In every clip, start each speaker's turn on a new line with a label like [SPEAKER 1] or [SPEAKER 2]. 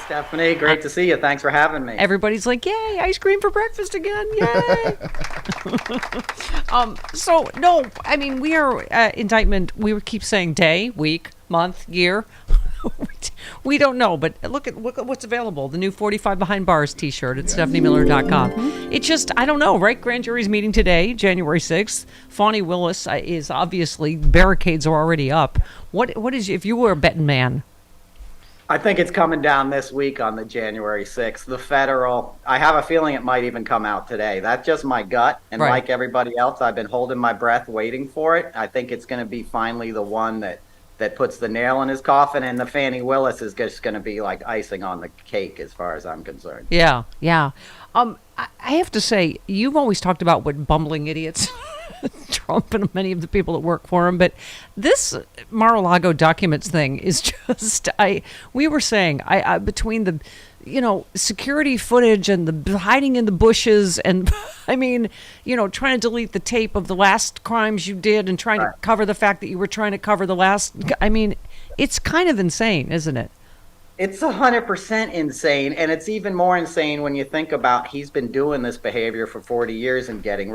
[SPEAKER 1] Stephanie. Great to see you. Thanks for having me.
[SPEAKER 2] Everybody's like, yay, ice cream for breakfast again. Yay. No, I mean, we are indictment. We keep saying day, week, month, year. We don't know, but look at what's available. The new 45 Behind Bars t-shirt at stephaniemiller.com. It just, I don't know, right? Grand jury's meeting today, January 6th. Fani Willis is obviously, barricades are already up. What is, if you were a betting man?
[SPEAKER 1] I think it's coming down this week on the January 6th. The federal, I have a feeling it might even come out today. That's just my gut. And
[SPEAKER 2] Right.
[SPEAKER 1] like everybody else, I've been holding my breath waiting for it. I think it's going to be finally the one that puts the nail in his coffin, and the Fani Willis is just going to be like icing on the cake as far as I'm concerned.
[SPEAKER 2] Yeah. I have to say, you've always talked about what bumbling idiots Trump and many of the people that work for him, but this Mar-a-Lago documents thing is just, we were saying, between the, security footage and the hiding in the bushes and, I mean, trying to delete the tape of the last crimes you did and trying to cover the fact that you were trying to cover the last, I mean, it's kind of insane, isn't it?
[SPEAKER 1] It's 100% insane, and it's even more insane when you think about he's been doing this behavior for 40 years and getting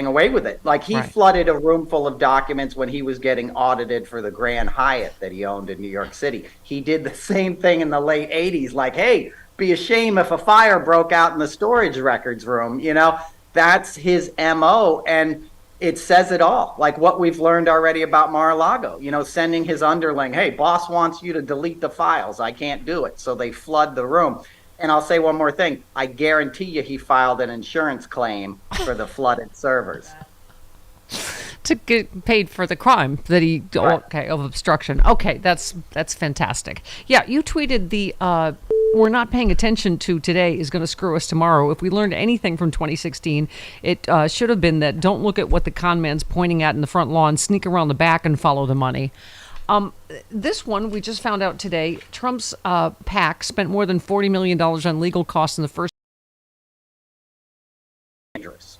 [SPEAKER 1] away with it. Like he flooded a room full of documents when he was getting audited for the Grand Hyatt that he owned in New York City. He did the same thing in the late 80s, like, hey, be a shame if a fire broke out in the storage records room. That's his MO, and it says it all, like what we've learned already about Mar-a-Lago, sending his underling, hey, boss wants you to delete the files. I can't do it. So they flood the room. And I'll say one more thing. I guarantee you he filed an insurance claim for the flooded servers.
[SPEAKER 2] To get paid for the crime that he, of obstruction. Okay, that's fantastic. Yeah, you tweeted the we're not paying attention to today is going to screw us tomorrow. If we learned anything from 2016, it should have been that don't look at what the con man's pointing at in the front lawn, sneak around the back and follow the money. This one, we just found out today, Trump's PAC spent more than $40 million on legal costs in the first.
[SPEAKER 1] Dangerous.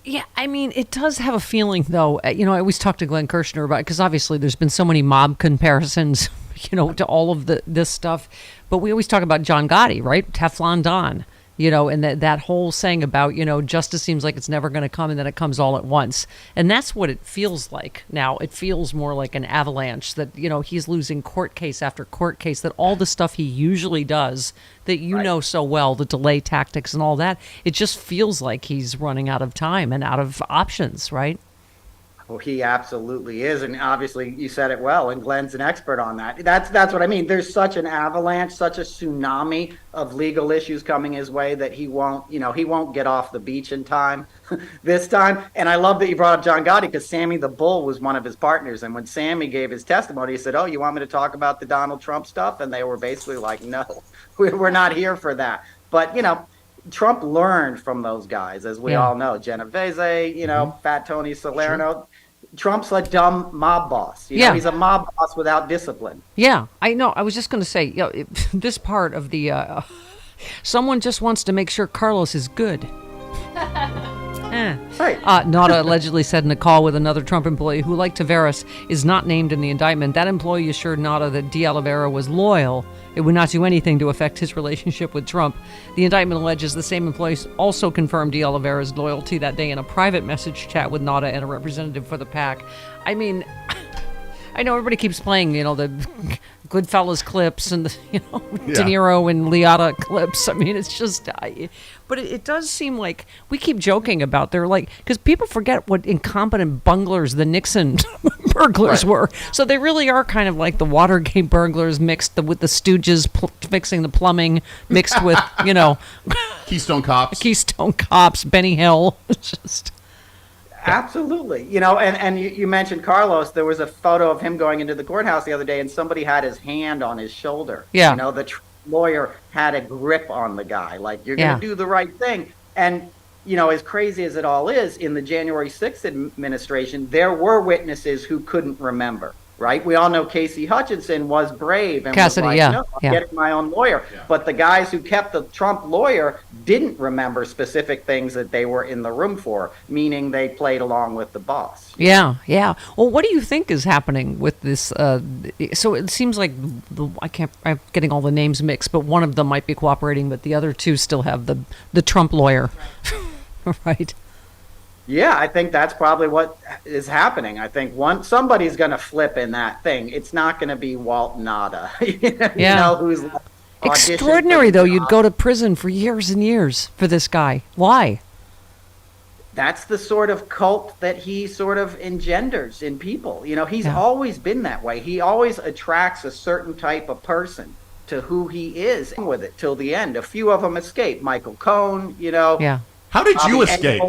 [SPEAKER 2] Yeah, I mean, it does have a feeling, though. I always talk to Glenn Kirshner about it because obviously there's been so many mob comparisons, to all of this stuff. But we always talk about John Gotti, right? Teflon Don, and that whole saying about, justice seems like it's never going to come and then it comes all at once. And that's what it feels like now. It feels more like an avalanche that, he's losing court case after court case, that all the stuff he usually does that know so well, the delay tactics and all that, it just feels like he's running out of time and out of options, right?
[SPEAKER 1] Well, he absolutely is, and obviously you said it well, and Glenn's an expert on that. That's what I mean. There's such an avalanche, such a tsunami of legal issues coming his way that he won't get off the beach in time this time. And I love that you brought up John Gotti because Sammy the Bull was one of his partners, and when Sammy gave his testimony, he said, "Oh, you want me to talk about the Donald Trump stuff?" And they were basically like, "No, we're not here for that." But Trump learned from those guys, as we all know. Genovese, Fat Tony Salerno. Sure. Trump's a dumb mob boss. He's a mob boss without discipline.
[SPEAKER 2] Yeah, I know. I was just going to say, this part of the, someone just wants to make sure Carlos is good.
[SPEAKER 1] Right.
[SPEAKER 2] Nauta allegedly said in a call with another Trump employee who, like Tavares, is not named in the indictment. That employee assured Nauta that De Oliveira was loyal. It would not do anything to affect his relationship with Trump. The indictment alleges the same employee also confirmed De Oliveira's loyalty that day in a private message chat with Nauta and a representative for the PAC. I mean, I know everybody keeps playing, the Goodfellas clips and De Niro and Liotta clips. I mean, it's just, but it does seem like we keep joking about because people forget what incompetent bunglers the Nixon burglars were. So they really are kind of like the Watergate burglars mixed with the Stooges fixing the plumbing, mixed with,
[SPEAKER 3] Keystone Cops,
[SPEAKER 2] Benny Hill. It's just.
[SPEAKER 1] Absolutely. And you mentioned Carlos. There was a photo of him going into the courthouse the other day, and somebody had his hand on his shoulder. Yeah. The lawyer had a grip on the guy, like, you're going to do the right thing. And, as crazy as it all is, in the January 6th administration, there were witnesses who couldn't remember. right? We all know Casey Hutchinson was brave and
[SPEAKER 2] Cassidy,
[SPEAKER 1] was like,
[SPEAKER 2] yeah,
[SPEAKER 1] no, I'm getting my own lawyer. Yeah. But the guys who kept the Trump lawyer didn't remember specific things that they were in the room for, meaning they played along with the boss.
[SPEAKER 2] Yeah, yeah. Well, what do you think is happening with this? So it seems like I'm getting all the names mixed, but one of them might be cooperating, but the other two still have the Trump lawyer, right? Yeah,
[SPEAKER 1] I think that's probably what is happening. I think somebody's going to flip in that thing. It's not going to be Walt Nada, who's
[SPEAKER 2] extraordinary though. You'd go to prison for years and years for this guy. Why?
[SPEAKER 1] That's the sort of cult that he sort of engenders in people. He's always been that way. He always attracts a certain type of person to who he is with it till the end. A few of them escape. Michael Cohen,
[SPEAKER 2] Yeah.
[SPEAKER 3] How did you escape?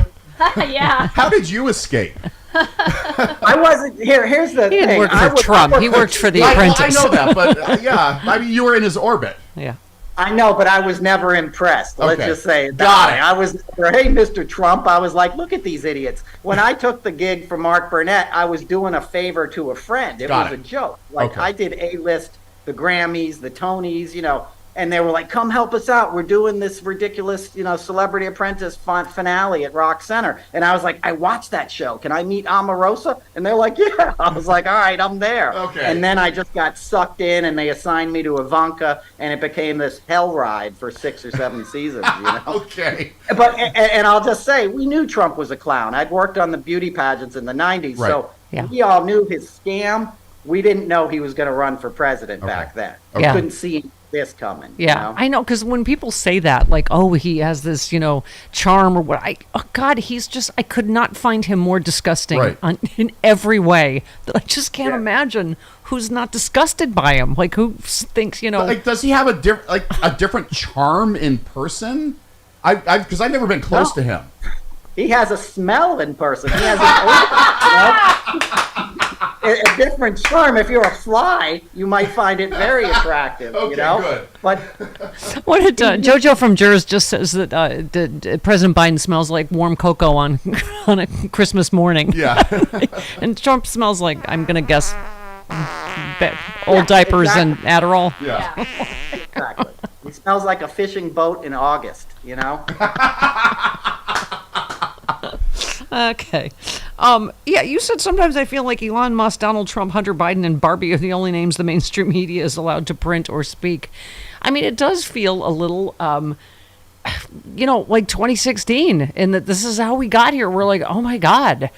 [SPEAKER 4] Yeah.
[SPEAKER 3] How did you escape?
[SPEAKER 1] I wasn't here. Here's the thing.
[SPEAKER 2] He didn't work for Trump. He worked for The Apprentice.
[SPEAKER 3] I know that, but you were in his orbit.
[SPEAKER 2] Yeah.
[SPEAKER 1] I know, but I was never impressed. Let's just say it. I was never, hey, Mr. Trump. I was like, look at these idiots. When I took the gig for Mark Burnett, I was doing a favor to a friend. It was a joke. I did A-list, the Grammys, the Tonys, and they were like, come help us out. We're doing this ridiculous, Celebrity Apprentice finale at Rock Center. And I was like, I watched that show. Can I meet Omarosa? And they're like, yeah. I was like, all right, I'm there.
[SPEAKER 3] Okay.
[SPEAKER 1] And then I just got sucked in, and they assigned me to Ivanka, and it became this hell ride for 6 or 7 seasons.
[SPEAKER 3] Okay.
[SPEAKER 1] But and I'll just say, we knew Trump was a clown. I'd worked on the beauty pageants in the 90s, so we all knew his scam. We didn't know he was going to run for president back then. We couldn't see this coming.
[SPEAKER 2] Yeah, I know, because when people say that, like, oh, he has this, charm or what, I could not find him more disgusting in every way. I just can't imagine who's not disgusted by him. Like, who thinks,
[SPEAKER 3] Like, does he have a different charm in person? Because I've never been close to him.
[SPEAKER 1] He has a smell in person. He has an odor. A different charm. If you're a fly, you might find it very attractive.
[SPEAKER 3] Okay, good.
[SPEAKER 1] But
[SPEAKER 2] what did JoJo from Jers just says that President Biden smells like warm cocoa on a Christmas morning.
[SPEAKER 3] Yeah.
[SPEAKER 2] And Trump smells like, I'm gonna guess, old diapers and Adderall.
[SPEAKER 3] Yeah.
[SPEAKER 1] Exactly. He smells like a fishing boat in August.
[SPEAKER 2] Okay. You said sometimes I feel like Elon Musk, Donald Trump, Hunter Biden, and Barbie are the only names the mainstream media is allowed to print or speak. I mean, it does feel a little, like 2016, and that this is how we got here. We're like, oh my God,